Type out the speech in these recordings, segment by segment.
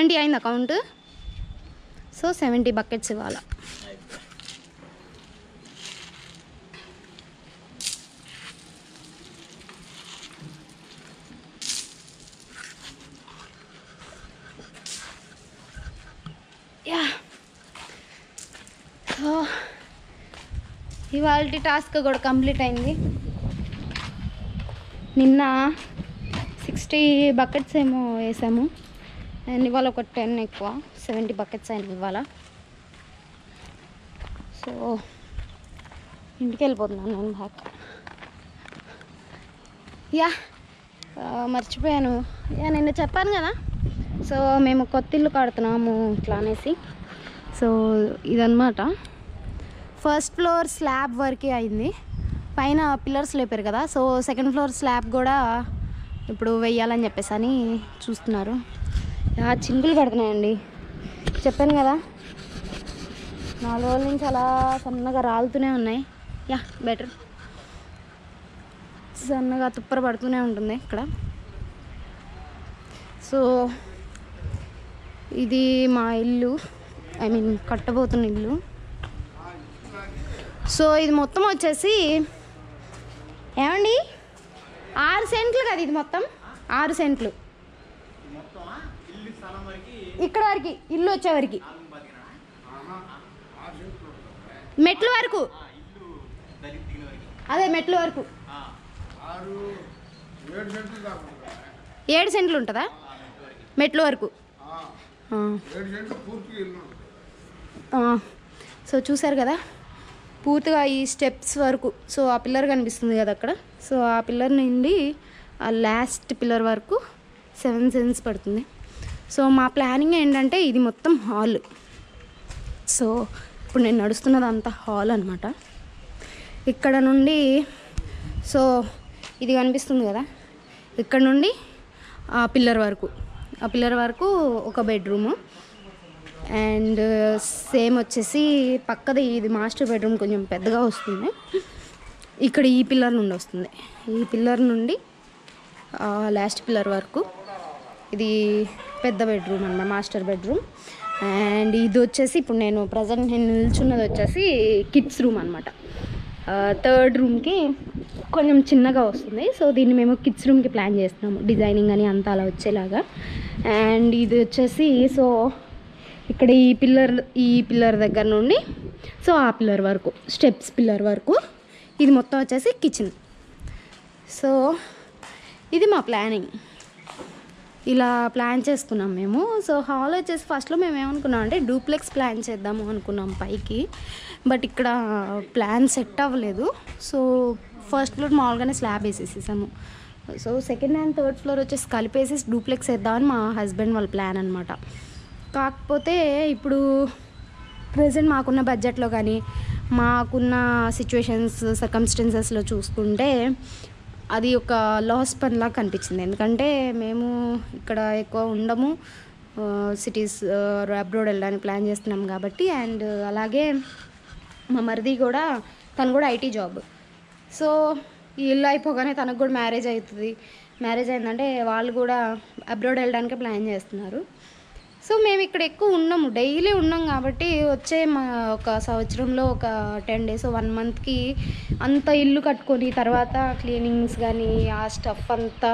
70 అయింది account. So 70 buckets ఇవ్వాలి. Yeah, so ఇవాళ టాస్క్ కూడా కంప్లీట్ అయింది. నిన్న 60 బకెట్స్ ఏమో వేసాము అండ్ ఇవాళ ఒక 10 ఎక్కువ 70 బకెట్స్ అయినా ఇవాళ. సో ఇంటికి వెళ్ళిపోతున్నాను నేను బ్యాక్. యా, మర్చిపోయాను. యా, నిన్న చెప్పాను కదా. సో మేము కొత్త ఇల్లు కడుతున్నాము ఇట్లా అనేసి. సో ఇదన్నమాట. ఫస్ట్ ఫ్లోర్ స్లాబ్ వరకే అయింది. పైన పిల్లర్స్ లేపారు కదా. సో సెకండ్ ఫ్లోర్ స్లాబ్ కూడా ఇప్పుడు వెయ్యాలని చెప్పేసి అని చూస్తున్నారు. చినుకులు పడుతున్నాయండి. చెప్పాను కదా 4 రోజుల నుంచి అలా సన్నగా రాలుతూనే ఉన్నాయి. Yeah, better. సన్నగా తుప్పర పడుతూనే ఉంటుంది ఇక్కడ. సో ఇది మా ఇల్లు, ఐ మీన్ కట్టబోతున్న ఇల్లు. సో ఇది మొత్తం వచ్చేసి ఏమండి 6 సెంట్లు కదా. ఇది మొత్తం 6 సెంట్లు ఇక్కడ వరకు, ఇల్లు వచ్చేవరకు, మెట్ల వరకు. అదే మెట్ల వరకు 7 సెంట్లు ఉంటుందా మెట్ల వరకు. సో చూసారు కదా పూర్తిగా ఈ స్టెప్స్ వరకు. సో ఆ పిల్లర్ కనిపిస్తుంది కదా అక్కడ. సో ఆ పిల్లర్ నుండి ఆ లాస్ట్ పిల్లర్ వరకు 7 సెంట్స్ పడుతుంది. సో మా ప్లానింగ్ ఏంటంటే ఇది మొత్తం హాల్. సో ఇప్పుడు నేను నడుస్తున్నది అంతా హాల్ అనమాట. ఇక్కడ నుండి సో ఇది కనిపిస్తుంది కదా, ఇక్కడ నుండి ఆ పిల్లర్ వరకు ఒక బెడ్రూము. అండ్ సేమ్ వచ్చేసి పక్కది ఇది మాస్టర్ బెడ్రూమ్, కొంచెం పెద్దగా వస్తుంది. ఇక్కడ ఈ పిల్లర్ నుండి వస్తుంది, ఈ పిల్లర్ నుండి లాస్ట్ పిల్లర్ వరకు ఇది పెద్ద బెడ్రూమ్ అన్నమాట, మాస్టర్ బెడ్రూమ్. అండ్ ఇది వచ్చేసి ఇప్పుడు నేను ప్రజెంట్ నిల్చున్నది వచ్చేసి కిడ్స్ రూమ్ అనమాట. 3rd రూమ్కి కొంచెం చిన్నగా వస్తుంది. సో దీన్ని మేము కిడ్స్ రూమ్కి ప్లాన్ చేస్తున్నాము, డిజైనింగ్ అని అంతా అలా వచ్చేలాగా. అండ్ ఇది వచ్చేసి సో ఇక్కడ ఈ పిల్లర్ దగ్గర నుండి సో ఆ పిల్లర్ వరకు, స్టెప్స్ పిల్లర్ వరకు ఇది మొత్తం వచ్చేసి కిచెన్. సో ఇది మా ప్లానింగ్, ఇలా ప్లాన్ చేసుకున్నాం మేము. సో హాల్ వచ్చేసి ఫస్ట్లో మేము ఏమనుకున్నాం అంటే డూప్లెక్స్ ప్లాన్ చేద్దాము అనుకున్నాం పైకి. బట్ ఇక్కడ ప్లాన్ సెట్ అవ్వలేదు. సో ఫస్ట్ ఫ్లోర్ మామూలుగానే స్లాబ్ వేసేసేసాము. So second and third floor వచ్చేసి కలిపేసి డూప్లెక్స్ వేద్దామని మా హస్బెండ్ వాళ్ళ ప్లాన్ అనమాట. కాకపోతే ఇప్పుడు ప్రెజెంట్ మాకున్న బడ్జెట్లో కానీ మాకున్న సిచ్యువేషన్స్ సర్కమ్స్టెన్సెస్లో చూసుకుంటే అది ఒక లాస్ పనిలా కనిపించింది. ఎందుకంటే మేము ఇక్కడ ఎక్కువ ఉండము, సిటీస్ అబ్రాడ్ వెళ్ళడానికి ప్లాన్ చేస్తున్నాం కాబట్టి. అండ్ అలాగే మా మరిది కూడా, తను కూడా ఐటీ జాబ్. సో ఈ ఇల్లు అయిపోగానే తనకు కూడా మ్యారేజ్ అవుతుంది. మ్యారేజ్ అయిందంటే వాళ్ళు కూడా అబ్రాడ్ వెళ్ళడానికి ప్లాన్ చేస్తున్నారు. సో మేము ఇక్కడ ఎక్కువ ఉన్నాము, డైలీ ఉన్నాం కాబట్టి వచ్చే ఒక సంవత్సరంలో ఒక 10 days 1 monthకి అంత ఇల్లు కట్టుకొని తర్వాత క్లీనింగ్స్ కానీ ఆ స్టఫ్ అంతా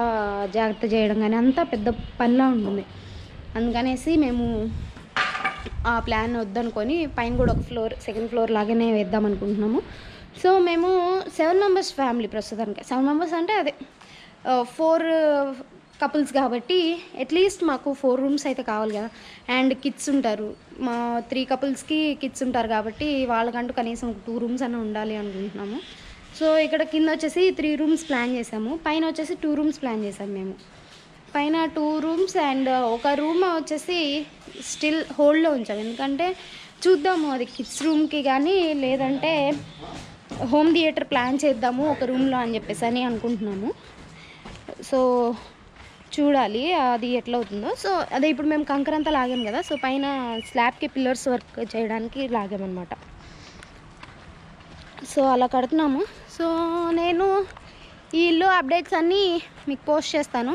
జాగ్రత్త చేయడం కానీ అంతా పెద్ద పనిలా ఉంటుంది. అందుకనేసి మేము ఆ ప్లాన్ వద్దనుకొని పైన కూడా ఒక ఫ్లోర్, సెకండ్ ఫ్లోర్ లాగానే వేద్దాం అనుకుంటున్నాము. సో మేము 7 members ఫ్యామిలీ ప్రస్తుతానికి. 7 members అంటే అదే 4 couples కాబట్టి అట్లీస్ట్ మాకు 4 rooms అయితే కావాలి కదా. అండ్ కిడ్స్ ఉంటారు, మా 3 coupleస్కి కిడ్స్ ఉంటారు కాబట్టి వాళ్ళకంటూ కనీసం 2 rooms అన్న ఉండాలి అనుకుంటున్నాము. సో ఇక్కడ కింద వచ్చేసి 3 rooms ప్లాన్ చేసాము, పైన వచ్చేసి 2 rooms ప్లాన్ చేసాము మేము. పైన 2 rooms అండ్ ఒక రూమ్ వచ్చేసి స్టిల్ హోల్డ్లో ఉంచాము. ఎందుకంటే చూద్దాము అది కిడ్స్ రూమ్కి కానీ లేదంటే హోమ్ థియేటర్ ప్లాన్ చేద్దాము ఒక రూమ్లో అని చెప్పేసి అని అనుకుంటున్నాము. సో చూడాలి అది ఎట్లా అవుతుందో. సో అదే ఇప్పుడు మేము కంకర అంతా లాగాము కదా. సో పైన స్లాబ్కి పిల్లర్స్ వర్క్ చేయడానికి లాగామన్నమాట. సో అలా కడుతున్నాము. సో నేను ఈ ఇల్లు అప్డేట్స్ అన్నీ మీకు పోస్ట్ చేస్తాను.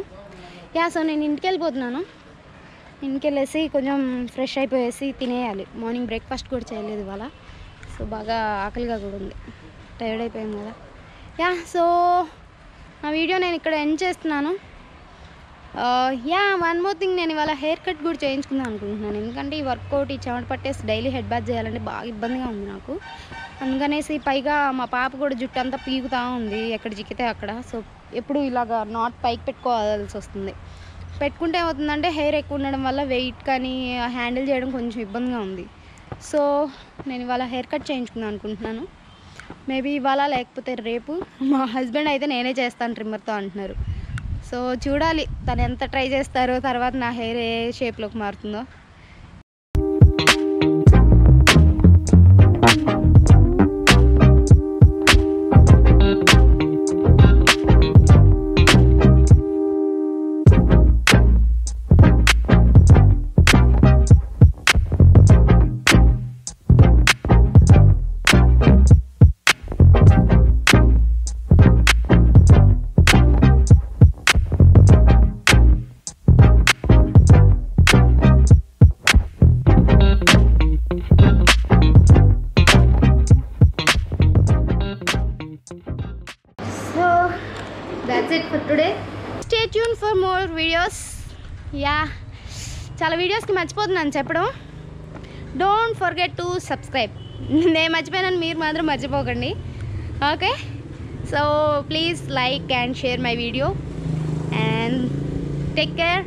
యా, సో నేను ఇంటికి వెళ్ళిపోతున్నాను. ఇంటికెళ్ళేసి కొంచెం ఫ్రెష్ అయిపోయేసి తినేయాలి. మార్నింగ్ బ్రేక్ఫాస్ట్ కూడా చేయలేదు ఇవాళ. సో బాగా ఆకలిగా కూడా ఉంది, టైర్డ్ అయిపోయాను కదా. యా, సో నా వీడియో నేను ఇక్కడ ఎండ్ చేస్తున్నాను. వన్ మోర్ థింగ్, నేను ఇవాళ హెయిర్ కట్ కూడా చేయించుకుందాం అనుకుంటున్నాను. ఎందుకంటే ఈ వర్కౌట్, ఈ చెమట పట్టేసి డైలీ హెడ్ బాత్ చేయాలంటే బాగా ఇబ్బందిగా ఉంది నాకు. అందుకనేసి పైగా మా పాప కూడా జుట్టు అంతా పీకుతూ ఉంది ఎక్కడ చిక్కితే అక్కడ. సో ఎప్పుడు ఇలాగ నాట్ పైకి పెట్టుకోవాల్సి వస్తుంది. పెట్టుకుంటే ఏమవుతుందంటే హెయిర్ ఎక్కువ ఉండడం వల్ల వెయిట్ కానీ హ్యాండిల్ చేయడం కొంచెం ఇబ్బందిగా ఉంది. సో నేను ఇవాళ హెయిర్ కట్ చేయించుకుందాం అనుకుంటున్నాను. మేబీ ఇవాళ లేకపోతే రేపు. మా హస్బెండ్ అయితే నేనే చేస్తాను ట్రిమ్మర్తో అంటున్నారు. సో చూడాలి తను ఎంత ట్రై చేస్తారో, తర్వాత నా హెయిర్ ఏ షేప్లోకి మారుతుందో. That's it for today. Stay tuned for more videos. చాలా వీడియోస్కి మర్చిపోతున్నాను చెప్పడం. Don't forget to subscribe. నేను మర్చిపోయానని మీరు మాత్రం మర్చిపోకండి. Okay, so please like and share my video and take care.